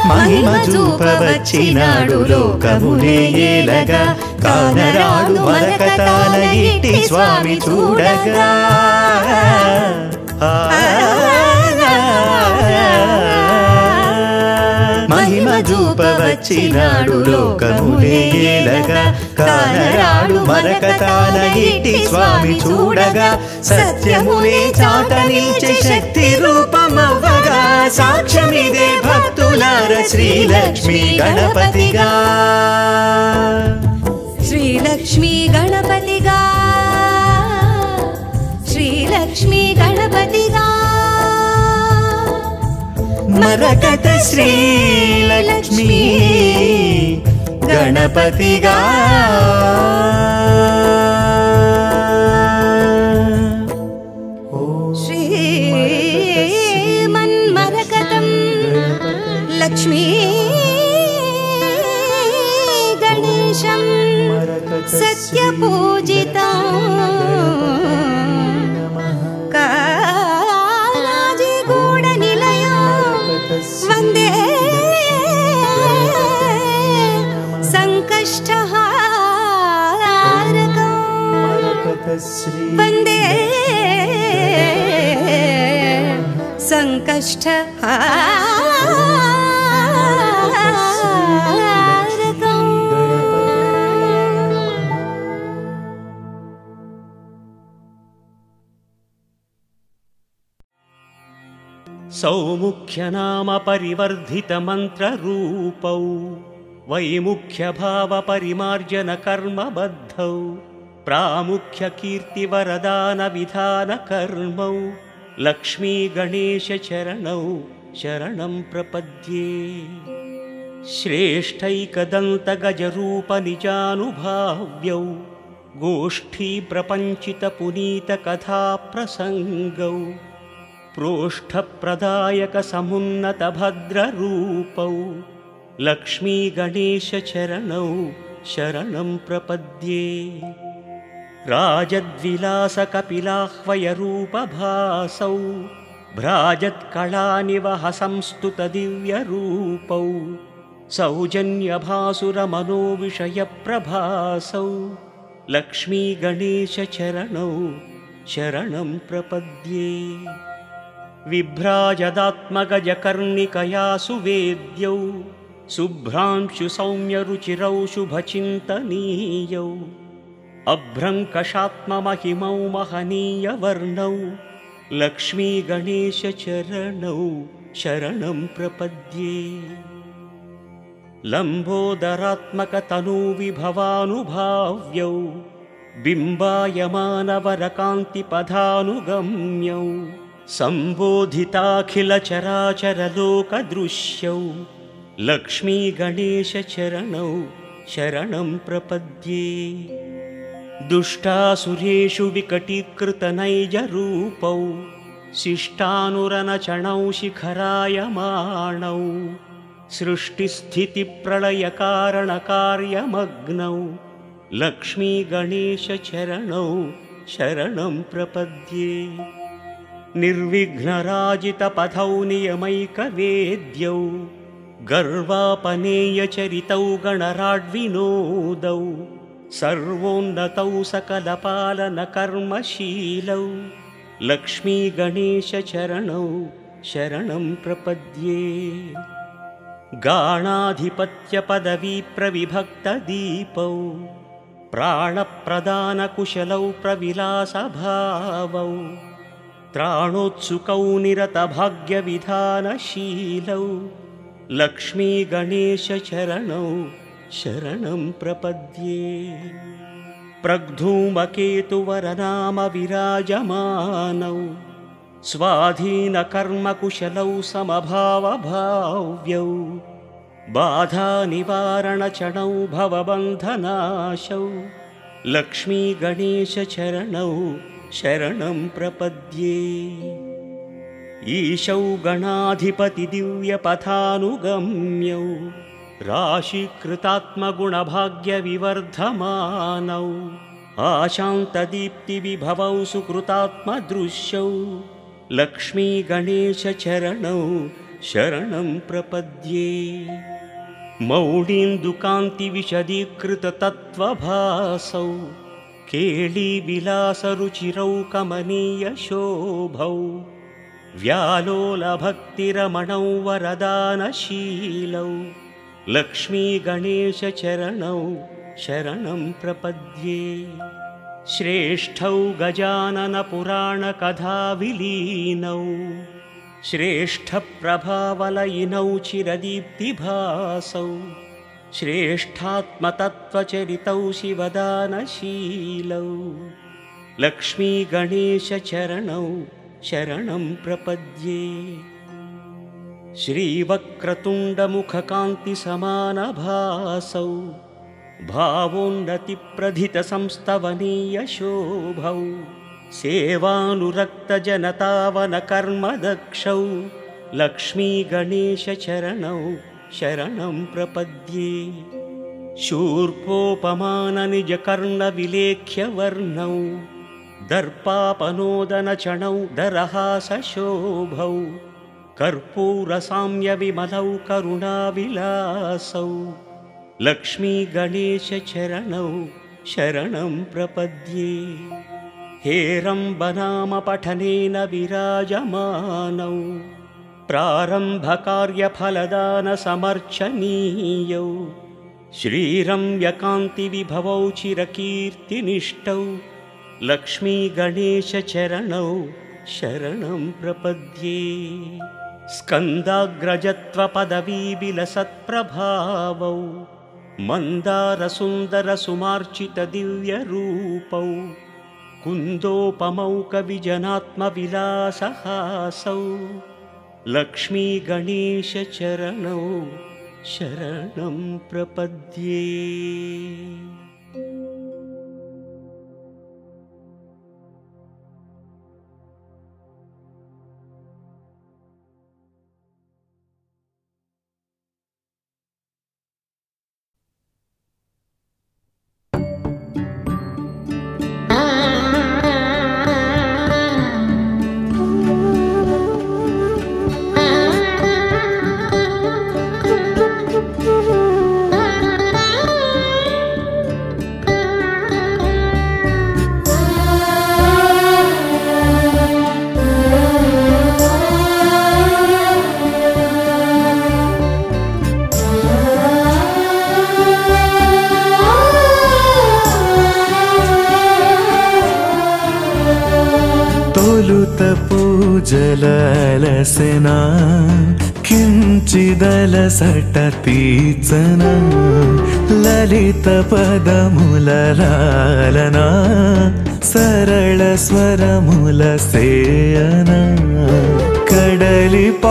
మహిమ చూపవచ్చినాడు లోకమునే ఏలగా కానరాడు మరకతాల ఇట్టి స్వామి చూడగా మహిమ చూపవచ్చినాడు లోకమునే ఏలగా కానరాడు మరకతాల ఇట్టి స్వామి చూడగా సత్యమునే చాట నిలిచే శక్తి రూపమవ్వగా సాక్ష్యమిదే భక్తులార श्रीलक्ष्मी गणपतिगा श्रीलक्ष्मी गणपतिगा श्रीलक्ष्मी गणपतिगा मरकत श्रीलक्ष्मी गणपतिगा श्रीमन्मरकतं लक्ष्मी गणेशं सत्यपूजिता कालाजिगूढनिलया वन्दे संकष्टहारकं वन्दे संकष्टहारकम् सौमुख्यनाम परिवर्धितमन्त्ररूपौ वैमुख्यभावपरिमार्जनकर्मबद्धौ प्रामुख्यकीर्तिवरदानविधानकर्मौ लक्ष्मी गणेशचरणौ शरणं प्रपद्ये श्रेष्ठैकदन्तगजरूपनिजानुभाव्यौ गोष्ठीप्रपञ्चितपुनीतकथाप्रसङ्गौ प्रोष्ठप्रदायकसमुन्नतभद्ररूपौ लक्ष्मी गणेशचरणौ शरणं प्रपद्ये राजद्विलासकपिलाह्वयरूपभासौ भ्राजत्कलानिवहसंस्तुतदिव्यरूपौ सौजन्यभासुरमनोविषयप्रभासौ लक्ष्मी गणेशचरणौ शरणं प्रपद्ये विभ्राजदात्मगजकर्णिकया सुवेद्यौ शुभ्रांशुसौम्यरुचिरौ शुभचिन्तनीयौ अभ्रङ्कषात्ममहिमौ महनीयवर्णौ लक्ष्मी गणेशचरणौ शरणं प्रपद्ये लम्बोदरात्मकतनूविभवानुभाव्यौ बिम्बायमानवरकान्तिपदानुगम्यौ सम्बोधिताखिलचराचरलोकदृश्यौ लक्ष्मी गणेशचरणौ शरणं प्रपद्ये दुष्टासुरेषु विकटीकृतनैजरूपौ शिष्टानुरनचणौ शिखरायमाणौ सृष्टिस्थितिप्रलयकारणकार्यमग्नौ लक्ष्मी गणेशचरणौ शरणं प्रपद्ये निर्विघ्नराजितपथौ नियमैकवेद्यौ गर्वापनेयचरितौ गणराड्विनोदौ सर्वोन्नतौ सकलपालनकर्मशीलौ लक्ष्मी गणेशचरणौ शरणं प्रपद्ये गाणाधिपत्यपदवीप्रविभक्तदीपौ प्राणप्रदानकुशलौ प्रविलासभावौ त्राणोत्सुकौ निरतभाग्यविधानशीलौ लक्ष्मी गणेशचरणौ शरणं प्रपद्ये प्रग्धूमकेतुवरनामविराजमानौ स्वाधीनकर्मकुशलौ समभावभाव्यौ बाधानिवारणचरणौ भवबन्धनाशौ लक्ष्मी गणेशचरणौ शरणं प्रपद्ये ईशौ गणाधिपतिदिव्यपथानुगम्यौ राशीकृतात्मगुणभाग्यविवर्धमानौ आशान्तदीप्तिविभवौ सुकृतात्मदृश्यौ लक्ष्मी गणेशचरणौ शरणं प्रपद्ये मौढीन्दुकान्तिविशदीकृततत्त्वभासौ केळीविलासरुचिरौ कमनीयशोभौ व्यालोलभक्तिरमणौ वरदानशीलौ लक्ष्मी गणेशचरणौ शरणं प्रपद्ये श्रेष्ठौ गजाननपुराणकथाविलीनौ श्रेष्ठप्रभावलयिनौ चिरदीप्तिभासौ श्रेष्ठात्मतत्त्वचरितौ शिवदानशीलौ लक्ष्मीगणेशचरणौ शरणं प्रपद्ये। श्रीवक्रतुण्डमुखकान्तिसमानभासौ भावोन्नतिप्रधितसंस्तवनीयशोभौ सेवानुरक्तजनतावनकर्मदक्षौ लक्ष्मीगणेशचरणौ शरणं प्रपद्ये। शूर्पोपमाननिजकर्णविलेख्यवर्णौ दर्पापनोदनचणौ दरहासशोभौ कर्पूरसाम्यविमलौ करुणाविलासौ लक्ष्मीगणेशचरणौ शरणं प्रपद्ये। हेरम्बनामपठनेन विराजमानौ प्रारम्भकार्यफलदानसमर्चनीयौ श्रीरम्यकान्तिविभवौ चिरकीर्तिनिष्ठौ लक्ष्मीगणेशचरणौ शरणं प्रपद्ये। स्कन्दाग्रजत्वपदवीविलसत्प्रभावौ मन्दारसुन्दरसुमार्चितदिव्यरूपौ कुन्दोपमौ कविजनात्मविलासहासौ लक्ष्मीगणेशचरणौ शरणं प्रपद्ये। पूजललसना किञ्चिदलसटतीचना ललितपदमुललालना सरलस्वरमुलसेयना कडलिपाललपैन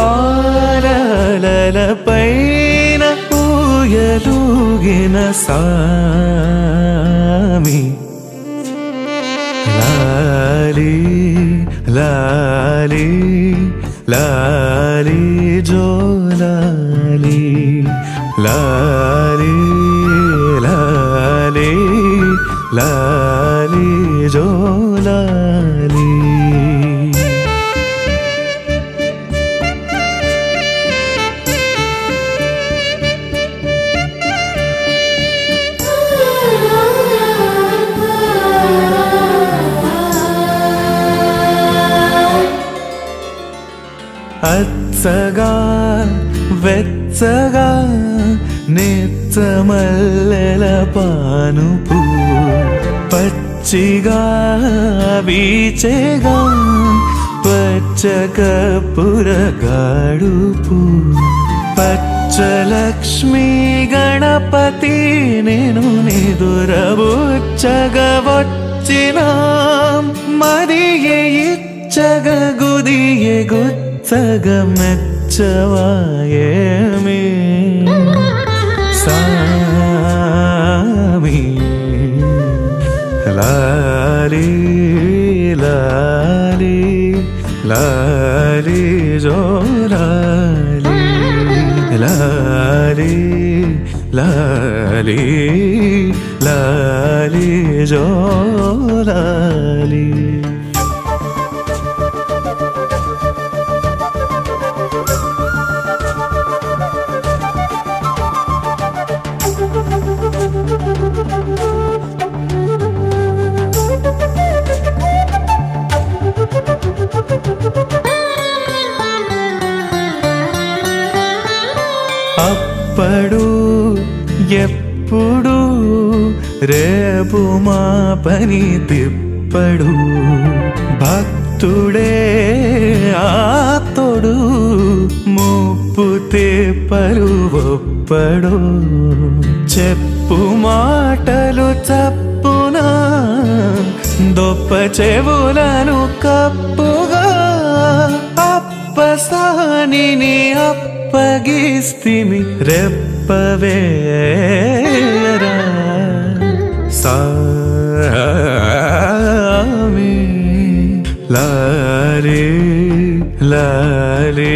ऊयलूगिन सामी लाली लाली लाली जो लाली लाली लाली लाली जो लाली। అచ్చగా వెచ్చగా నెచ్చమల్లెల పానుపు పచ్చిగా వీచెగా పచ్చకపురగాడుపు పచ్చలక్ష్మీ గణపతి నేను నిదురబుచ్చగా వచ్చిన మదియే ఇచ్చగా గుదియే సగమెచ్చవాయేమి సామి లాలి లాలి లాలి జో లాలి లాలి లాలి లాలి జో లాలి। అప్పుడు ఎప్పుడు రేపు మా పని తిప్పడు భక్తుడే ఆతో తోడు ముప్పు తెప్పలు ఒప్పడు చెప్పు మాటలు చప్పున దొప్ప చెవులను కప్పుగా అప్పసానిని అప్పగిస్తిమి రెప్పవేరా సామి లాలే లాలే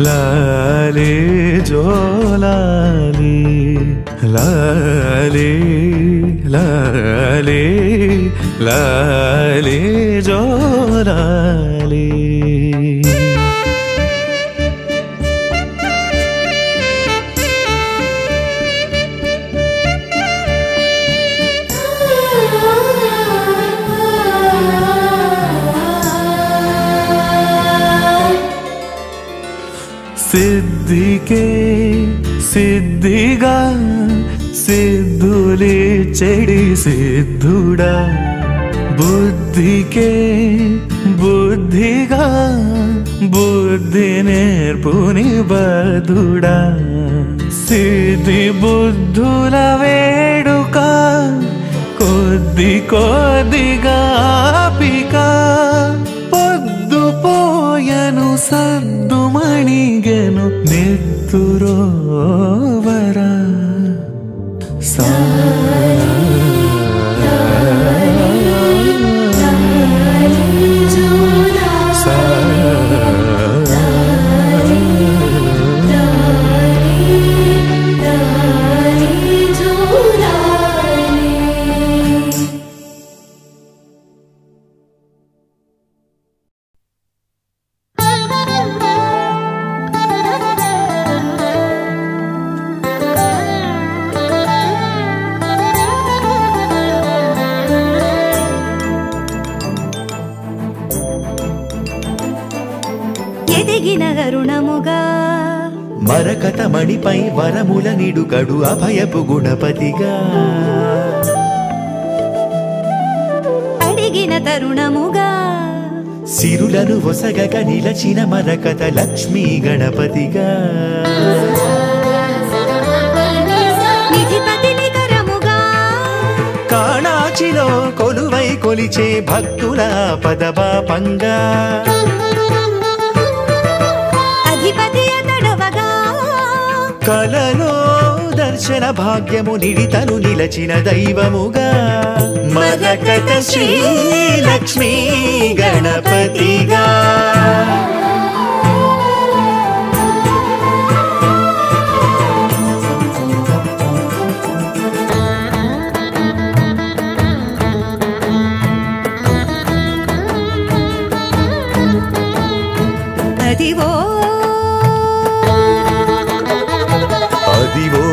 లాలే జోలాలి లాలే లాలే లాలే జోలాలి సిద్ధికే సిద్ధిగా సిద్ధులే చెడి సిద్ధుడా బుద్ధికే బుద్ధిగా బుద్ధి నేర్పుని బదుడా సిద్ధి బుద్ధుల వేడుక కొద్ది కొద్దిగా పిక పొద్దుపోయను సద్దుమణిగెను నెత్తురోవరా ఎదిగిన కరుణముగా మరకత మణిపై వరముల నిడుకడు అభయపు గుణపతిగా అడిగిన తరుణముగా సిరులను ఒసగక నిలచిన మరకత లక్ష్మీ గణపతిగా నిధిపతి నికరముగా కాణాచిలో కొలువై కొలిచే భక్తుల పదపాపంగా అధిపతి అతడవగా కలలో దర్శన భాగ్యము నిడితను నిలచిన దైవముగా మరకత శ్రీ లక్ష్మీ గణపతిగా అదివో అదివో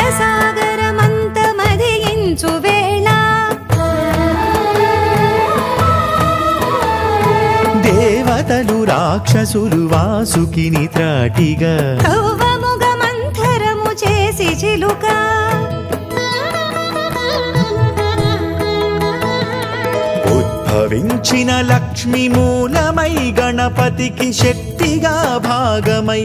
క్షీరసాగరమంత మదియించు వేళ దేవతలు రాక్షసులు వాసుకిని త్రాటిగా కవ్వముగ మంథరము చేసి చిలుక ఉద్భవించిన లక్ష్మి మూలమై గణపతికి శక్తిగా భాగమై